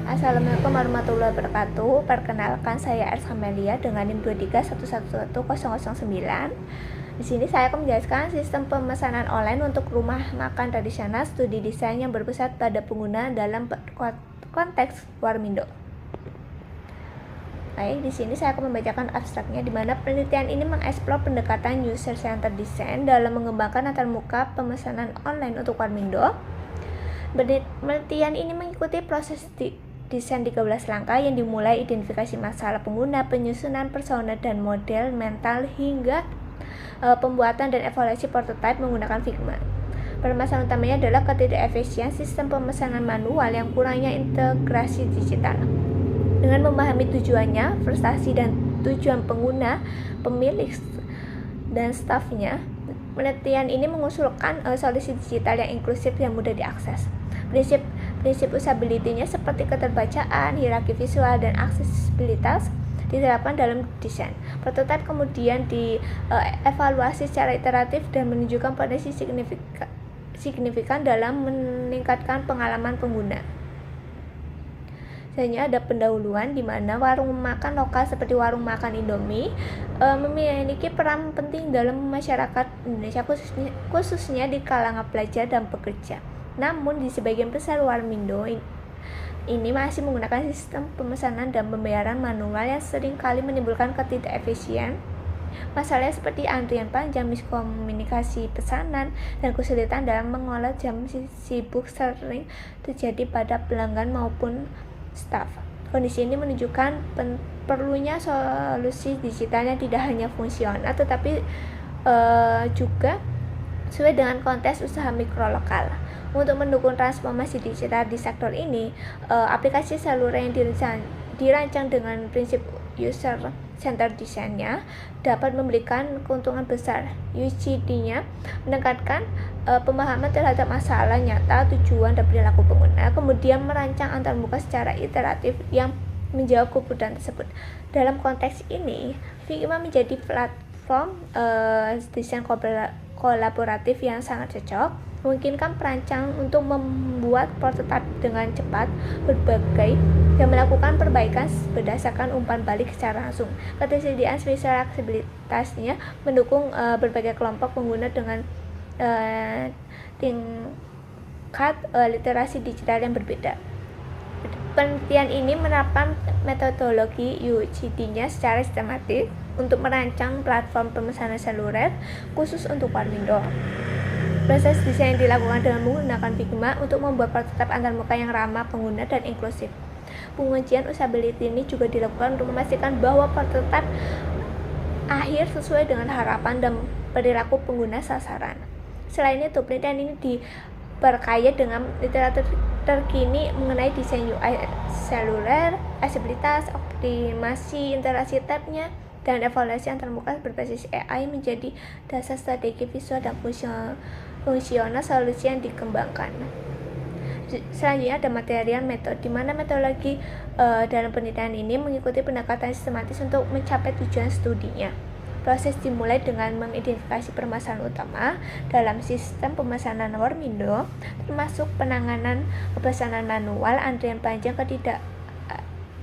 Assalamualaikum warahmatullahi wabarakatuh. Perkenalkan, saya Ers Amelia dengan NIM 231111009. Di sini saya akan menjelaskan sistem pemesanan online untuk rumah makan tradisional studi desain yang berpusat pada pengguna dalam konteks Warmindo. Baik, di sini saya akan membacakan abstraknya, di mana penelitian ini mengeksplor pendekatan user centered design dalam mengembangkan antarmuka pemesanan online untuk Warmindo. Penelitian ini mengikuti proses desain 13 langkah yang dimulai identifikasi masalah pengguna, penyusunan persona dan model mental, hingga pembuatan dan evaluasi prototipe menggunakan Figma. Permasalahan utamanya adalah ketidakefisien sistem pemesanan manual yang kurangnya integrasi digital. Dengan memahami tujuannya, prestasi dan tujuan pengguna, pemilik, dan stafnya, penelitian ini mengusulkan solusi digital yang inklusif dan mudah diakses. Prinsip usability-nya seperti keterbacaan, hierarki visual, dan aksesibilitas diterapkan dalam desain. Prototipe kemudian dievaluasi secara iteratif dan menunjukkan potensi signifikan dalam meningkatkan pengalaman pengguna. Selanjutnya ada pendahuluan, di mana warung makan lokal seperti warung makan Indomie memiliki peran penting dalam masyarakat Indonesia, khususnya di kalangan pelajar dan pekerja. Namun di sebagian besar Warmindo ini masih menggunakan sistem pemesanan dan pembayaran manual yang sering kali menimbulkan ketidakefisien. Masalah seperti antrian panjang, miskomunikasi pesanan, dan kesulitan dalam mengolah jam sibuk sering terjadi pada pelanggan maupun staf. Kondisi ini menunjukkan perlunya solusi digital yang tidak hanya fungsional tetapi juga sesuai dengan konteks usaha mikro lokal. Untuk mendukung transformasi digital di sektor ini, aplikasi seluler yang dirancang dengan prinsip user centered design-nya dapat memberikan keuntungan besar. UCD-nya menekankan pemahaman terhadap masalah nyata, tujuan, dan perilaku pengguna, kemudian merancang antarmuka secara iteratif yang menjawab kebutuhan tersebut. Dalam konteks ini, Figma menjadi platform desain kolaboratif yang sangat cocok, memungkinkan perancang untuk membuat prototipe dengan cepat, dan melakukan perbaikan berdasarkan umpan balik secara langsung. Ketersediaan visual aksesibilitasnya mendukung berbagai kelompok pengguna dengan tingkat literasi digital yang berbeda. Penelitian ini menerapkan metodologi UCD-nya secara sistematis untuk merancang platform pemesanan seluler khusus untuk Warmindo. Proses desain dilakukan dengan menggunakan Figma untuk membuat prototipe antarmuka yang ramah pengguna dan inklusif. Pengujian usability ini juga dilakukan untuk memastikan bahwa prototipe akhir sesuai dengan harapan dan perilaku pengguna sasaran. Selain itu, penelitian ini diperkaya dengan literatur terkini mengenai desain UI seluler, aksesibilitas, optimasi interaksi tab-nya, dan evaluasi antarmuka berbasis AI menjadi dasar strategi visual dan fungsional solusi yang dikembangkan. Selanjutnya ada material metode, di mana metodologi dalam penelitian ini mengikuti pendekatan sistematis untuk mencapai tujuan studinya. Proses dimulai dengan mengidentifikasi permasalahan utama dalam sistem pemesanan Warmindo, termasuk penanganan pesanan manual, antrian panjang,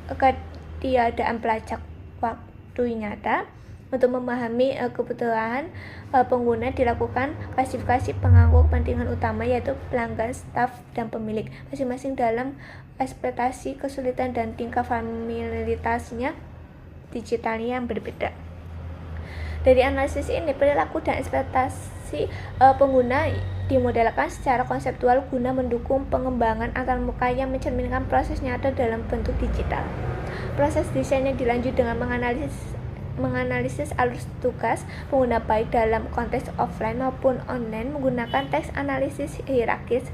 ketiadaan pelacak waktu nyata. Untuk memahami kebutuhan pengguna, dilakukan klasifikasi pemangku kepentingan utama, yaitu pelanggan, staf, dan pemilik, masing-masing dalam ekspektasi, kesulitan, dan tingkat familiaritasnya digitalnya yang berbeda. Dari analisis ini, perilaku dan ekspektasi pengguna dimodelkan secara konseptual guna mendukung pengembangan antarmuka yang mencerminkan proses nyata dalam bentuk digital. Proses desainnya dilanjut dengan menganalisis alur tugas pengguna baik dalam konteks offline maupun online menggunakan teks analisis hierarkis.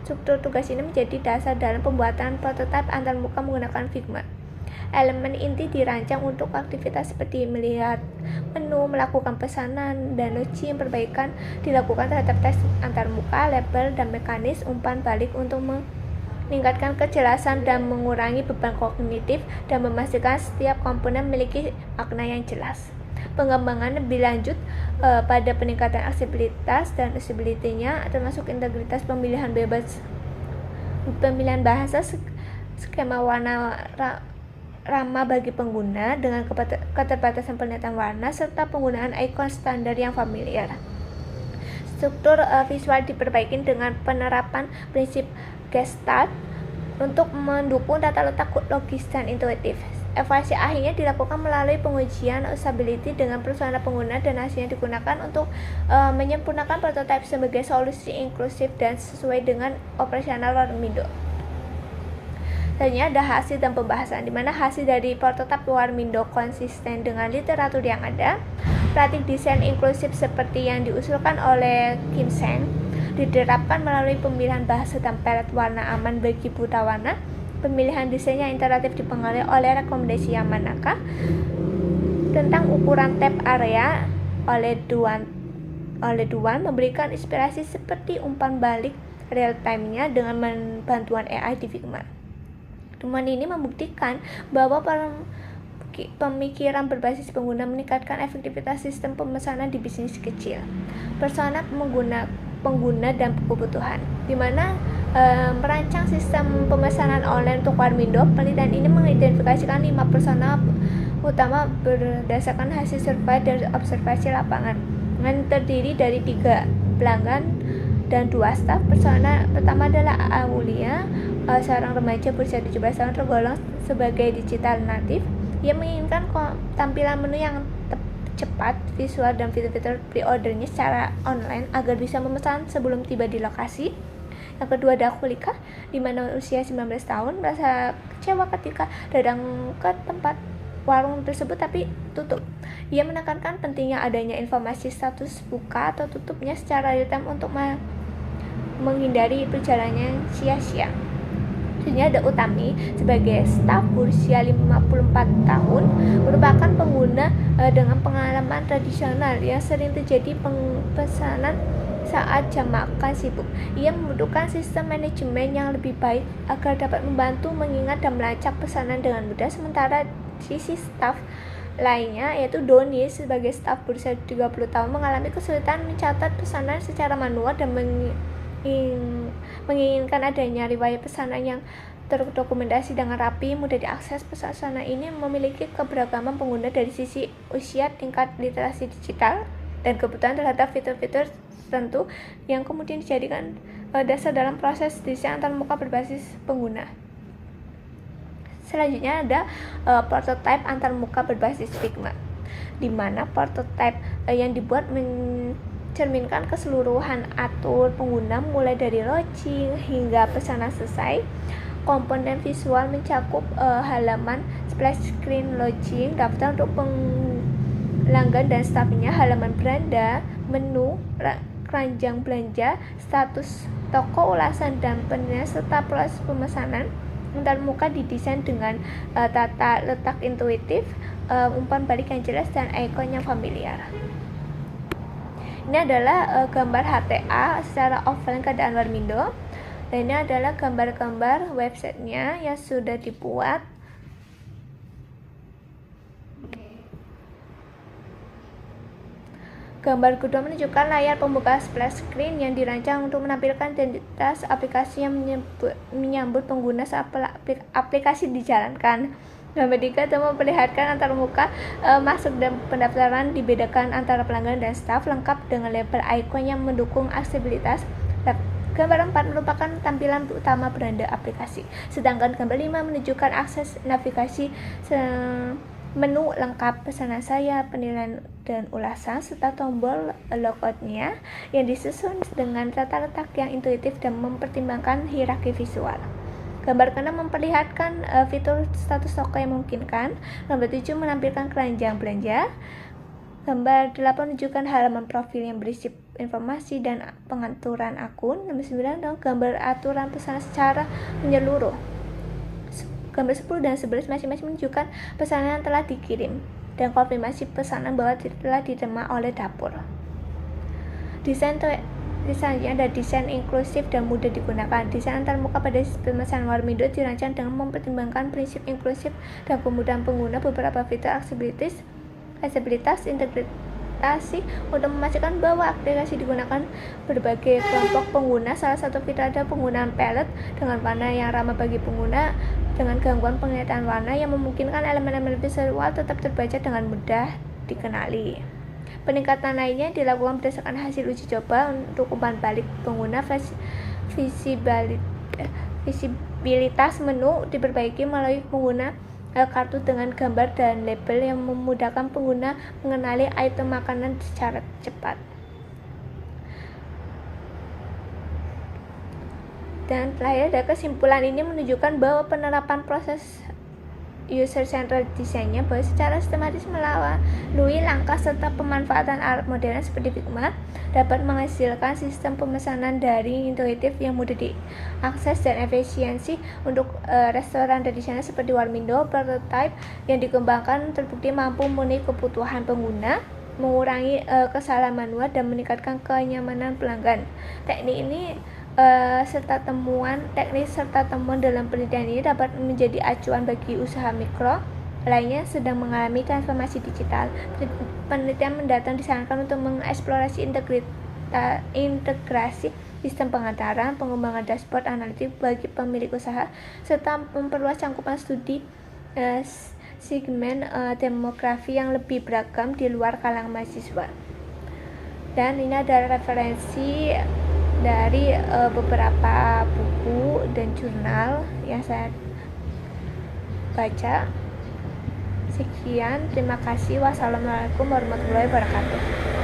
Struktur tugas ini menjadi dasar dalam pembuatan prototipe antarmuka menggunakan Figma. Elemen inti dirancang untuk aktivitas seperti melihat menu, melakukan pesanan, dan login. Perbaikan dilakukan terhadap teks antarmuka, label, dan mekanis umpan balik untuk meningkatkan kejelasan dan mengurangi beban kognitif dan memastikan setiap komponen memiliki makna yang jelas. Pengembangan lebih lanjut pada peningkatan aksesibilitas dan usability-nya, termasuk integritas pemilihan bahasa skema warna ramah bagi pengguna dengan keterbatasan penelitian warna, serta penggunaan ikon standar yang familiar. Struktur visual diperbaiki dengan penerapan prinsip Gestalt untuk mendukung tata letak logis dan intuitif. Evaluasi akhirnya dilakukan melalui pengujian usability dengan persona pengguna, dan hasilnya digunakan untuk menyempurnakan prototipe sebagai solusi inklusif dan sesuai dengan operasional Warmindo. Selanjutnya ada hasil dan pembahasan, di mana hasil dari prototipe Warmindo konsisten dengan literatur yang ada. Praktik desain inklusif seperti yang diusulkan oleh Kim Seng diterapkan melalui pemilihan bahasa dan palet warna aman bagi buta warna. Pemilihan desain yang interaktif dipengaruhi oleh rekomendasi Yamanaka tentang ukuran tab area oleh Duan memberikan inspirasi seperti umpan balik real time-nya dengan bantuan AI di Figma. Temuan ini membuktikan bahwa pemikiran berbasis pengguna meningkatkan efektivitas sistem pemesanan di bisnis kecil. Persona pengguna dan kebutuhan, di mana merancang sistem pemesanan online untuk Warmindo. Penelitian ini mengidentifikasikan 5 persona utama berdasarkan hasil survei dan observasi lapangan, yang terdiri dari 3 pelanggan dan 2 staf. Persona pertama adalah Aulia, seorang remaja berusia 17 tahun tergolong sebagai digital native. Ia menginginkan tampilan menu yang cepat, visual, dan fitur-fitur pre-ordernya secara online agar bisa memesan sebelum tiba di lokasi. Yang kedua ada Kulika, di mana usia 19 tahun, merasa kecewa ketika datang ke tempat warung tersebut tapi tutup. Ia menekankan pentingnya adanya informasi status buka atau tutupnya secara real-time untuk menghindari perjalanan sia-sia. Selanjutnya ada Utami sebagai staf berusia 54 tahun, merupakan pengguna dengan pengalaman tradisional yang sering terjadi pesanan saat jam makan sibuk. Ia membutuhkan sistem manajemen yang lebih baik agar dapat membantu mengingat dan melacak pesanan dengan mudah. Sementara sisi staf lainnya, yaitu Doni sebagai staf berusia 30 tahun, mengalami kesulitan mencatat pesanan secara manual dan menginginkan adanya riwayat pesanan yang terdokumentasi dengan rapi, mudah diakses. Pesanan ini memiliki keberagaman pengguna dari sisi usia, tingkat literasi digital, dan kebutuhan terhadap fitur-fitur tertentu yang kemudian dijadikan dasar dalam proses desain antarmuka berbasis pengguna. Selanjutnya ada prototipe antarmuka berbasis Figma, di mana prototipe yang dibuat mencerminkan keseluruhan atur pengguna mulai dari launching hingga pesanan selesai. Komponen visual mencakup halaman splash screen launching, daftar untuk pelanggan dan stafnya, halaman beranda, menu, keranjang belanja, status toko, ulasan dan penilaian, serta proses pemesanan antarmuka didesain dengan tata letak intuitif, umpan balik yang jelas, dan ikon yang familiar. Ini adalah gambar HTA secara offline keadaan Warmindo, dan ini adalah gambar-gambar websitenya yang sudah dibuat. Gambar kedua menunjukkan layar pembuka splash screen yang dirancang untuk menampilkan identitas aplikasi yang menyambut pengguna saat aplikasi dijalankan. Gambar tiga itu memperlihatkan antarmuka masuk dan pendaftaran dibedakan antara pelanggan dan staf, lengkap dengan label icon yang mendukung aksesibilitas. Gambar 4 merupakan tampilan utama beranda aplikasi, sedangkan gambar 5 menunjukkan akses navigasi menu lengkap, pesanan saya, penilaian dan ulasan, serta tombol logoutnya yang disusun dengan tata letak yang intuitif dan mempertimbangkan hierarki visual. Gambar ke-6 memperlihatkan fitur status toko yang memungkinkan. Gambar 7 menampilkan keranjang belanja. Gambar 8 menunjukkan halaman profil yang berisi informasi dan pengaturan akun. Gambar 9 adalah gambar aturan pesanan secara menyeluruh. Gambar 10 dan 11 masing-masing menunjukkan pesanan yang telah dikirim dan konfirmasi pesanan bahwa telah diterima oleh dapur. Desainnya ada desain inklusif dan mudah digunakan. Desain antarmuka pada pemesanan Warmindo dirancang dengan mempertimbangkan prinsip inklusif dan kemudahan pengguna. Beberapa fitur aksesibilitas integrasi untuk memastikan bahwa aplikasi digunakan berbagai kelompok pengguna. Salah satu fitur adalah penggunaan palette dengan warna yang ramah bagi pengguna. dengan gangguan penglihatan warna yang memungkinkan elemen-elemen visual tetap terbaca dengan mudah dikenali. Peningkatan lainnya dilakukan berdasarkan hasil uji coba untuk umpan balik pengguna. Visibilitas menu diperbaiki melalui pengguna kartu dengan gambar dan label yang memudahkan pengguna mengenali item makanan secara cepat. Dan terakhir, dari kesimpulan ini menunjukkan bahwa penerapan proses user-centered design-nya bahwa secara sistematis melalui langkah serta pemanfaatan alat modern seperti Figma dapat menghasilkan sistem pemesanan daring intuitif yang mudah diakses dan efisiensi untuk restoran tradisional seperti Warmindo. Prototype yang dikembangkan terbukti mampu memenuhi kebutuhan pengguna, mengurangi kesalahan manual dan meningkatkan kenyamanan pelanggan. Teknik serta temuan dalam penelitian ini dapat menjadi acuan bagi usaha mikro lainnya sedang mengalami transformasi digital. Penelitian mendatang disarankan untuk mengeksplorasi integrasi sistem pengantaran, pengembangan dashboard analitik bagi pemilik usaha, serta memperluas cakupan studi segmen demografi yang lebih beragam di luar kalangan mahasiswa. Dan ini adalah referensi dari beberapa buku dan jurnal yang saya baca. Sekian, terima kasih. Wassalamualaikum warahmatullahi wabarakatuh.